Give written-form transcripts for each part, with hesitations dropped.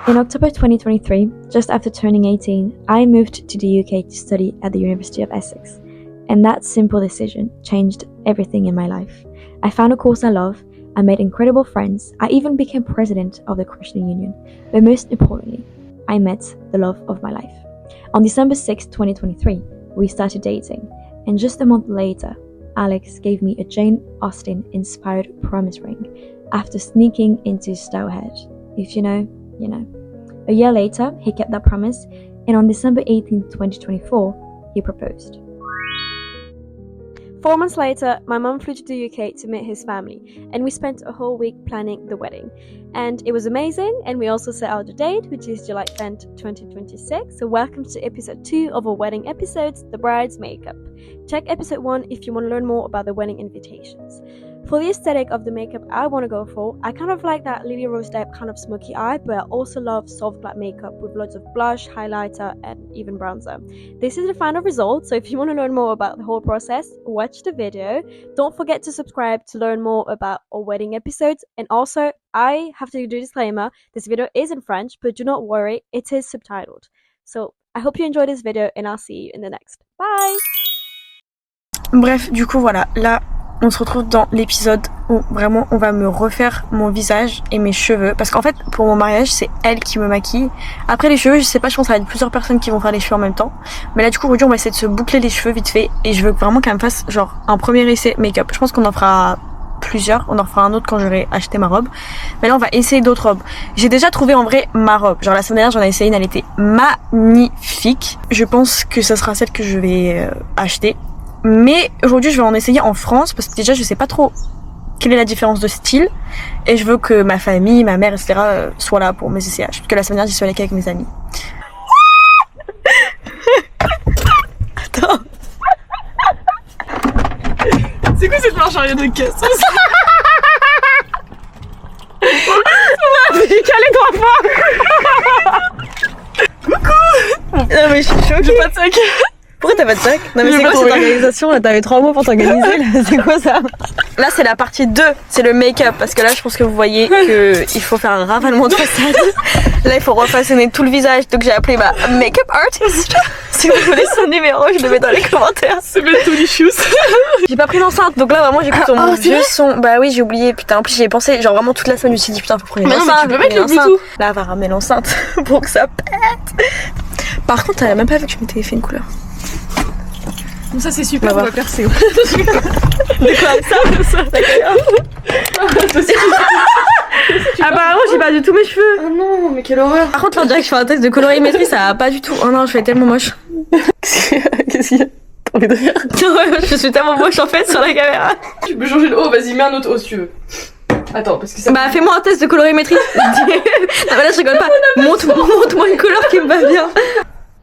In October 2023, just after turning 18, I moved to the UK to study at the University of Essex. And that simple decision changed everything in my life. I found a course I love, I made incredible friends, I even became president of the Christian Union. But most importantly, I met the love of my life. On December 6, 2023, we started dating. And just a month later, Alex gave me a Jane Austen-inspired promise ring after sneaking into his style head. If you know, you know. A year later, he kept that promise, and on December 18, 2024, he proposed. 4 months later, my mum flew to the UK to meet his family, and we spent a whole week planning the wedding. And it was amazing, and we also set out the date, which is July 10th, 2026. So welcome to episode 2 of our wedding episodes, The Bride's Makeup. Check episode 1 if you want to learn more about the wedding invitations. For the aesthetic of the makeup I want to go for, I kind of like that Lily Rose Depp kind of smoky eye, but I also love soft black makeup with lots of blush, highlighter, and even bronzer. This is the final result, so if you want to learn more about the whole process, watch the video. Don't forget to subscribe to learn more about our wedding episodes, and also, I have to do a disclaimer, this video is in French, but do not worry, it is subtitled. So, I hope you enjoyed this video, and I'll see you in the next. Bye! Bref, du coup voilà, là on se retrouve dans l'épisode où vraiment on va me refaire mon visage et mes cheveux, parce qu'en fait pour mon mariage c'est elle qui me maquille. Après les cheveux je sais pas, je pense que ça va être plusieurs personnes qui vont faire les cheveux en même temps, mais là du coup aujourd'hui on va essayer de se boucler les cheveux vite fait, et je veux vraiment qu'elle me fasse genre un premier essai make-up. Je pense qu'on en fera plusieurs, on en fera un autre quand j'aurai acheté ma robe, mais là on va essayer d'autres robes. J'ai déjà trouvé en vrai ma robe, genre la semaine dernière j'en ai essayé une, elle était magnifique. Je pense que ça sera celle que je vais acheter. Mais aujourd'hui je vais en essayer en France, parce que déjà je sais pas trop quelle est la différence de style, et je veux que ma famille, ma mère, etc. soient là pour mes essayages, parce que la semaine dernière j'y suis allée qu'avec mes amis. Attends. C'est quoi cette marche arrière de caisse? J'ai calé 3 fois. Coucou. Non mais je suis choquée. J'ai pas de sac. Pourquoi t'as pas de sac? Non mais c'est quoi cette organisation là? T'avais 3 mois pour t'organiser là, c'est quoi ça? Là c'est la partie 2, c'est le make-up, parce que là je pense que vous voyez que il faut faire un ravalement de façade. Là il faut refaçonner tout le visage, donc j'ai appelé ma make-up artist. Si vous voulez son numéro, je le mets dans les commentaires. C'est belle Tony Shoes. J'ai pas pris l'enceinte, donc là vraiment j'écoute mon vieux son. Bah oui j'ai oublié, putain, en plus j'y ai pensé genre vraiment toute la semaine, je me suis dit putain faut prendre une enceinte. Mais tu peux mettre le Bluetooth. Là elle va ramener l'enceinte pour que ça pète. Par contre elle a même pas vu que je m'étais fait une couleur. Bon, ça c'est super, bah, on va percer. De quoi ça apparemment j'ai pas du tout mes cheveux. Oh non, mais quelle horreur. Par contre là on dirait que je fais un test de colorimétrie, ça va pas du tout. Oh non je fais tellement moche. Qu'est-ce qu'il y a? T'as envie de rire? Je suis tellement moche en fait sur la caméra. Tu peux changer le haut, vas-y mets un autre haut si tu veux. Attends, parce que ça... Bah fais-moi un test de colorimétrie. Non mais là je rigole pas. Montre-moi une couleur qui me va bien.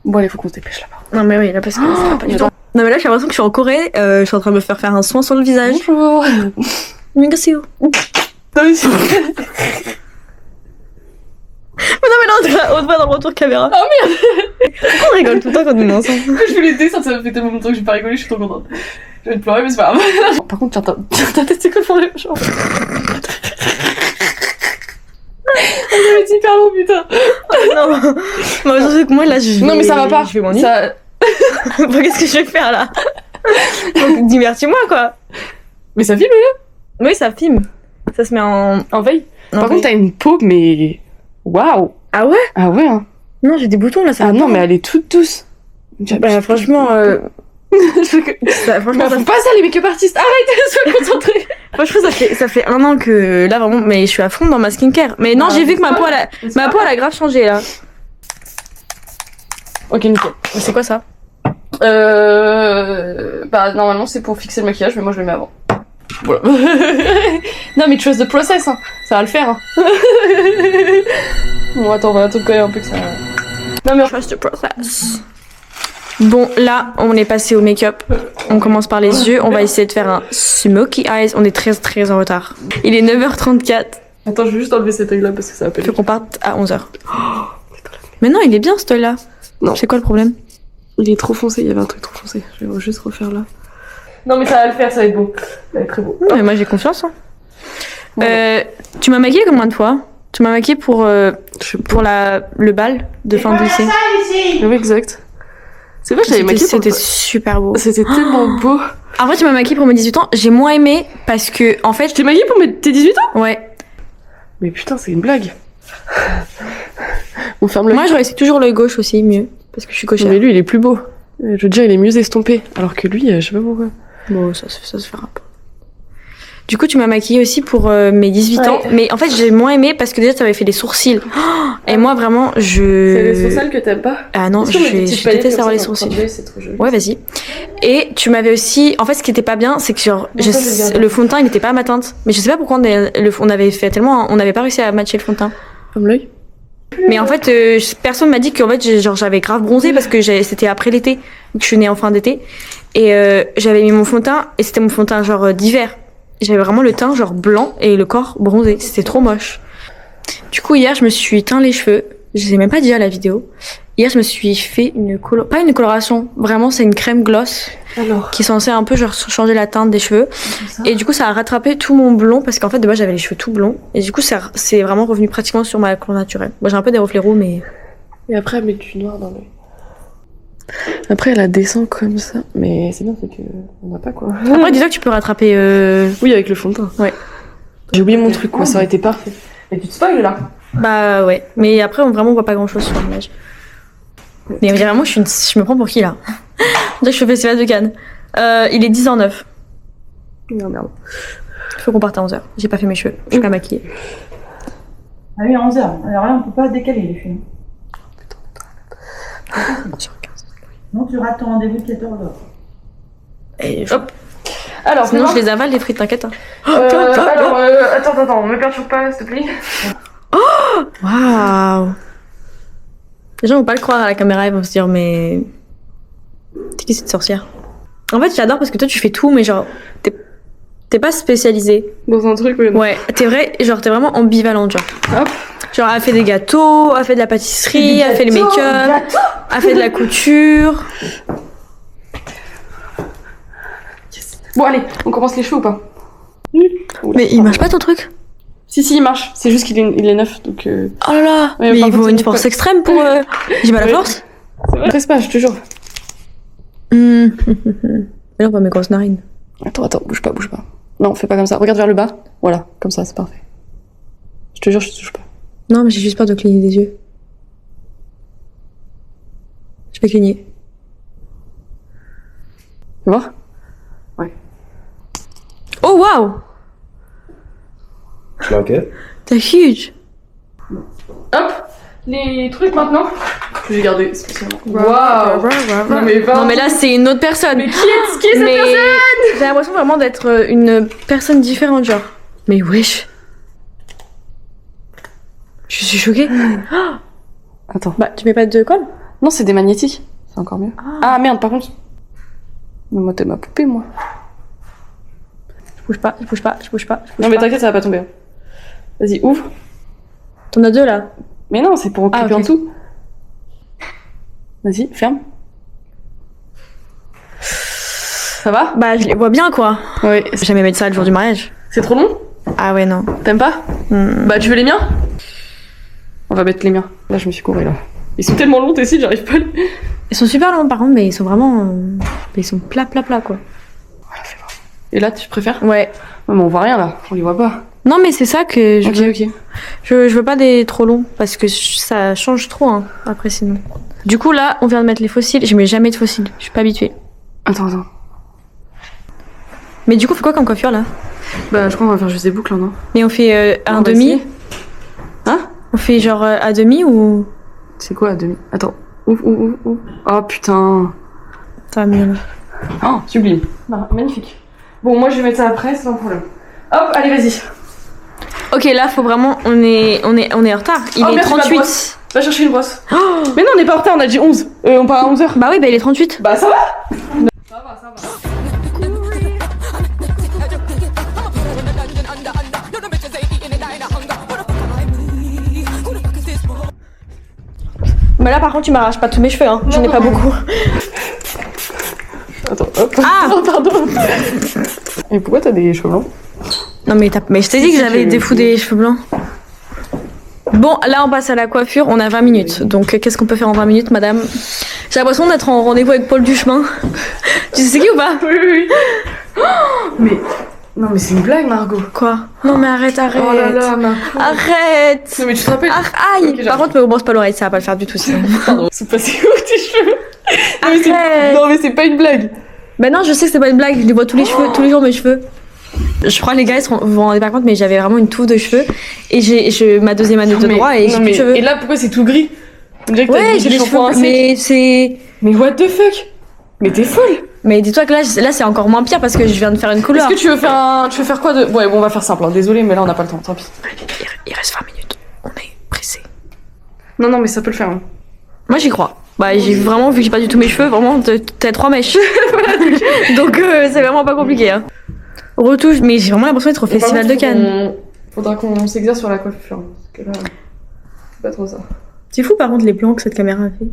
Bon allez, faut qu'on se dépêche là-bas. Non mais oui là parce que ça va pas du tout. Non mais là j'ai l'impression que je suis en Corée, je suis en train de me faire un soin sur le visage. Bonjour. Merci. Non mais c'est... Mais non mais là on te voit dans le retour caméra. Oh merde. Pourquoi on rigole tout le temps quand on est ensemble? Je voulais descendre, ça fait tellement longtemps que j'ai pas rigolé, je suis trop contente. Je vais te pleurer mais c'est pas grave. Par contre tiens ta tête c'est quoi pour les gens? Ça va être hyper long putain. Non. Moi je sais que moi là je... Non mais ça va pas. Je vais m'ennuyer. Ça... Bon, qu'est-ce que je vais faire là? Donc divertis-moi quoi. Mais ça filme là? Oui ça filme. Ça se met en veille. En Par veille. contre t'as une peau mais... Waouh. Ah ouais? Ah ouais hein. Non j'ai des boutons là ça. Ah va non pas. mais elle est toute douce. Bah franchement ça, franchement Bah, faut pas ça les make-up artistes, arrête, sois concentré. franchement ça fait 1 an que là vraiment, mais je suis à fond dans ma skincare. Mais non, Ah, j'ai vu que c'est ma pas peau elle a grave changé là. Ok nickel. Mais c'est quoi ça? Bah normalement c'est pour fixer le maquillage mais moi je le mets avant. Voilà. Non mais trust the process hein. Ça va le faire hein. Bon attends on va tout coller un peu que ça... Non mais trust the process. Bon là on est passé au make-up. On commence par les yeux, on va essayer de faire un smoky eyes. On est très en retard. Il est 9h34. Attends je vais juste enlever cet œil là parce que ça va Il faut péter. qu'on parte à 11h. Mais non il est bien ce œil là. Non. C'est quoi le problème? Il est trop foncé, il y avait un truc trop foncé. Je vais juste refaire là. Non mais ça va le faire, ça va être beau. Ça va être très beau. Non mais moi j'ai confiance hein. Bon, Tu m'as maquillée combien de fois? Tu m'as maquillée pour le bal de fin de lycée. Oui, exact. C'est vrai que j'avais maquillée pour C'était super beau. C'était tellement beau. En vrai, tu m'as maquillée pour mes 18 ans. J'ai moins aimé parce que, en fait... Je t'ai maquillée pour tes 18 ans? Ouais. Mais putain, c'est une blague. On ferme l'œil. Moi, j'aurais essayé toujours l'œil gauche aussi, mieux. Parce que je suis gauchère. Mais lui, il est plus beau. Je veux dire, il est mieux estompé. Alors que lui, je sais pas pourquoi. Bon, ça se fera pas. Du coup, tu m'as maquillée aussi pour mes 18 ans. Mais en fait, j'ai moins aimé parce que déjà, tu avais fait des sourcils. Et moi, vraiment, C'est les sourcils que t'aimes pas? Ah non, je déteste avoir les sourcils. C'est trop joli. Ouais, vas-y. Et tu m'avais aussi... En fait, ce qui était pas bien, c'est que genre, le fond de teint, il était pas à ma teinte. Mais je sais pas pourquoi on avait fait tellement... On n'avait pas réussi à matcher le fond de teint. Comme l'œil? Mais en fait, personne m'a dit qu'en fait, j'avais grave bronzé parce que c'était après l'été. Donc, je suis née en fin d'été. Et j'avais mis mon fond de teint, et c'était mon fond de teint genre d'hiver. J'avais vraiment le teint genre blanc et le corps bronzé. C'était trop moche. Du coup, hier, je me suis teint les cheveux. Je les ai même pas dit à la vidéo. Hier, je me suis fait pas une coloration. Vraiment, c'est une crème gloss. Alors. Qui est censée un peu genre changer la teinte des cheveux. Et du coup, ça a rattrapé tout mon blond parce qu'en fait, de base, j'avais les cheveux tout blonds. Et du coup, c'est vraiment revenu pratiquement sur ma couleur naturelle. Moi, j'ai un peu des reflets roux, mais... Et après, elle met du noir dans l'œil. Après, elle la descend comme ça. Mais c'est bien, c'est que on n'a pas quoi. Après, dis-toi que tu peux rattraper... Oui, avec le fond de teint. Ouais. J'ai oublié mon truc, quoi. Ça aurait été parfait. Mais tu te spoil là. Bah ouais. Mais après, on voit pas grand-chose sur l'image. Mais vraiment, je me prends pour qui, là? On dirait que je fais le festival de Cannes. Il est 10h09. Merde. Faut qu'on parte à 11h. J'ai pas fait mes cheveux. Je suis pas maquillée. Ah oui, à 11h. Alors là, on peut pas décaler les films. Non, tu rates ton rendez-vous de 14h. Et Hop. Alors, sinon, je les avale, les frites, t'inquiète. Hein. Attends, me perturbe pas, s'il te plaît. Waouh! Les gens vont pas le croire à la caméra, ils vont se dire, mais. C'est qui cette sorcière? En fait, j'adore parce que toi, tu fais tout, mais genre, t'es pas spécialisée. Dans un truc, oui. Ouais, t'es vraiment ambivalente, genre. Hop. Genre, elle fait des gâteaux, elle fait de la pâtisserie, elle fait le make-up, elle fait de la couture. Yes. Bon, allez, on commence les cheveux ou pas? Mais il marche pas ton truc? Si, il marche. C'est juste qu'il est neuf, donc... Oh là là! Ouais, mais par il contre, faut une c'est force pas- extrême pour... J'ai pas la Ouais. force? C'est vrai. Presse pas, je te jure. Mais on voit mes grosses narines. Attends, bouge pas. Non, fais pas comme ça. Regarde vers le bas. Voilà, comme ça, c'est parfait. Je te jure, je te touche pas. Non, mais j'ai juste peur de cligner des yeux. Je vais cligner. Tu vois? Oh waouh! Ok. T'es huge! Hop, les trucs maintenant. Que j'ai gardé spécialement. Waouh! Non mais, Non mais là c'est une autre personne. Mais qui est cette Mais personne? j'ai l'impression vraiment d'être une personne différente, genre. Mais wesh. Je suis choquée. Attends. Bah tu mets pas de colle? Non, c'est des magnétiques. C'est encore mieux. Ah merde, par contre. Mais moi, t'es ma poupée, moi. Je bouge pas. Non mais t'inquiète, ça va pas tomber. Vas-y, ouvre. T'en as deux là. Mais non, c'est pour occuper ok. en dessous. Vas-y, ferme. Ça va? Bah je les vois bien quoi. Oui. Je vais jamais mettre ça le jour du mariage. C'est trop long? Ah ouais non. T'aimes pas? Hmm. Bah, tu veux les miens? On va mettre les miens. Là, je me suis courée, là. Ils sont tellement longs, tes cils, j'arrive pas à les... Ils sont super longs par contre, mais ils sont vraiment... Ils sont plat quoi. Voilà, fais voir. Et là, tu préfères? Ouais. Ouais, mais on voit rien, là. On les voit pas. Non mais c'est ça que je veux. Ok. Je veux pas des trop longs parce que ça change trop hein, après sinon. Du coup là, on vient de mettre les fossiles. Je mets jamais de fossiles. Je suis pas habituée. Attends. Mais du coup, on fait quoi comme coiffure là? Bah, je crois qu'on va faire juste des boucles, non? Mais on fait un On va demi. essayer. Hein? On fait genre à demi ou... C'est quoi, à demi? Attends. Ouvre. Oh, putain. Ça va mieux là. Oh, sublime. Bah, magnifique. Bon, moi, je vais mettre ça après, c'est pas un problème. Hop, allez, vas-y. Ok, là, faut vraiment... On est en retard. Il Oh, est merde, j'ai pas de 38. brosse. Va chercher une brosse. Oh Mais non, on n'est pas en retard, on a dit 11. On part à 11h. bah oui, bah il est 38. Bah, ça va. Ça va. Mais là, par contre, tu m'arraches pas tous mes cheveux, hein. J'en ai pas beaucoup. Attends, hop. Ah Oh, pardon. Et pourquoi t'as des cheveux blancs? Non mais je t'ai dit que Si, j'avais tu- des cheveux blancs. Bon, là on passe à la coiffure, on a 20 minutes. Donc qu'est-ce qu'on peut faire en 20 minutes, madame? J'ai l'impression d'être en rendez-vous avec Paul Duchemin. Tu sais c'est qui ou pas? Oui. Mais. Non, mais c'est une blague, Margot. Quoi? Non mais arrête. Oh là là, Margot. Arrête. Non, mais tu te rappelles? Aïe. Ok, Par contre, me brosse pas l'oreille, ça va pas le faire du tout sinon. Pardon. C'est passé où tes cheveux? Arrête. Non, mais c'est pas une blague. Bah non, je sais que c'est pas une blague, je les vois tous les cheveux, tous les jours mes cheveux. Je crois que les gars ils se vous rendez pas compte, mais j'avais vraiment une touffe de cheveux et j'ai ma deuxième année de droit et j'ai plus de cheveux. Et là, pourquoi c'est tout gris? On dirait que t'as Ouais, mis j'ai du les shampoing cheveux, mais c'est. Mais what the fuck? Mais t'es folle! Mais dis-toi que là c'est encore moins pire parce que je viens de faire une couleur. Est-ce que tu veux faire quoi de. Ouais, bon, on va faire simple, hein. Désolé, mais là on n'a pas le temps, tant pis. Il reste 20 minutes, on est pressé. Non, mais ça peut le faire. Hein. Moi j'y crois. Bah j'ai vraiment vu que j'ai pas du tout mes cheveux, vraiment t'as 3 mèches. Donc c'est vraiment pas compliqué. Hein. Retouche, mais j'ai vraiment l'impression d'être au Festival de Cannes. Faudra qu'on s'exerce sur la coiffure. Parce que là, c'est pas trop ça. C'est fou par contre les plans que cette caméra a fait.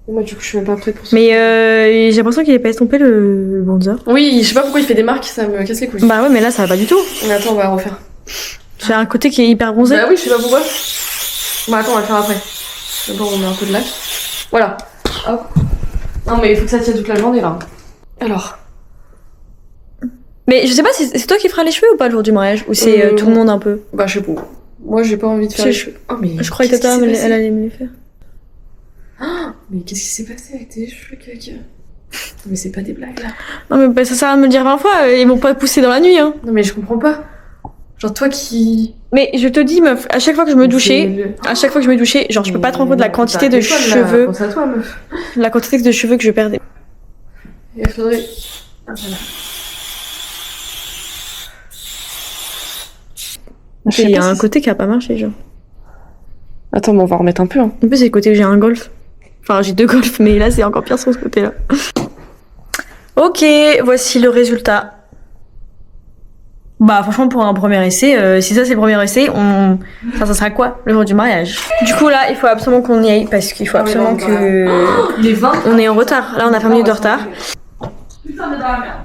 Et moi du coup je suis même pas prête pour ça. Mais j'ai l'impression qu'il est pas estompé le bronzer. Oui, je sais pas pourquoi il fait des marques, ça me casse les couilles. Bah ouais mais là ça va pas du tout. Mais attends, on va refaire. J'ai un côté qui est hyper bronzé. Bah oui, je sais pas pourquoi. Bah attends, on va le faire après. D'abord on met un peu de lac. Voilà. Hop. Non mais il faut que ça tienne toute la journée là. Alors. Mais je sais pas, c'est toi qui feras les cheveux ou pas le jour du mariage? Ou c'est tout le monde un peu? Bah je sais pas. Moi j'ai pas envie de faire les cheveux. Oh mais. Je croyais que Tata elle allait me les faire. Mais qu'est-ce qui s'est passé avec tes cheveux, caca? Mais c'est pas des blagues là. Non mais bah, ça sert à me le dire 20 fois, ils vont pas pousser dans la nuit hein. Non mais je comprends pas. Genre toi qui... Mais je te dis meuf, à chaque fois que je me douchais, genre je peux pas te rendre compte de la quantité de cheveux, Pense à toi meuf. la quantité de cheveux que je perdais. Il faudrait... Ah, voilà. Il y a un côté qui a pas marché genre. Attends, mais on va remettre un peu. Hein. En plus c'est le côté où j'ai un golf. Enfin j'ai 2 golfs mais là c'est encore pire sur ce côté là. Ok, voici le résultat. Bah franchement pour un premier essai, si ça c'est le premier essai, ça sera quoi le jour du mariage? Du coup là il faut absolument qu'on y aille parce qu'il faut absolument que... Il est 20. On est en retard, là on a 20 minutes de retard. Putain, on est dans la merde.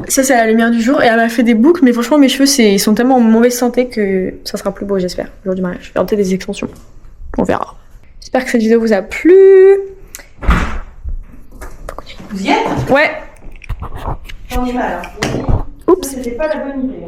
Ça c'est à la lumière du jour et elle m'a fait des boucles mais franchement mes cheveux ils sont tellement en mauvaise santé que ça sera plus beau j'espère le jour du mariage. Je vais tenter des extensions, on verra. J'espère que cette vidéo vous a plu. Vous y êtes? Ouais. J'en ai mal. Oups. C'était pas la bonne idée.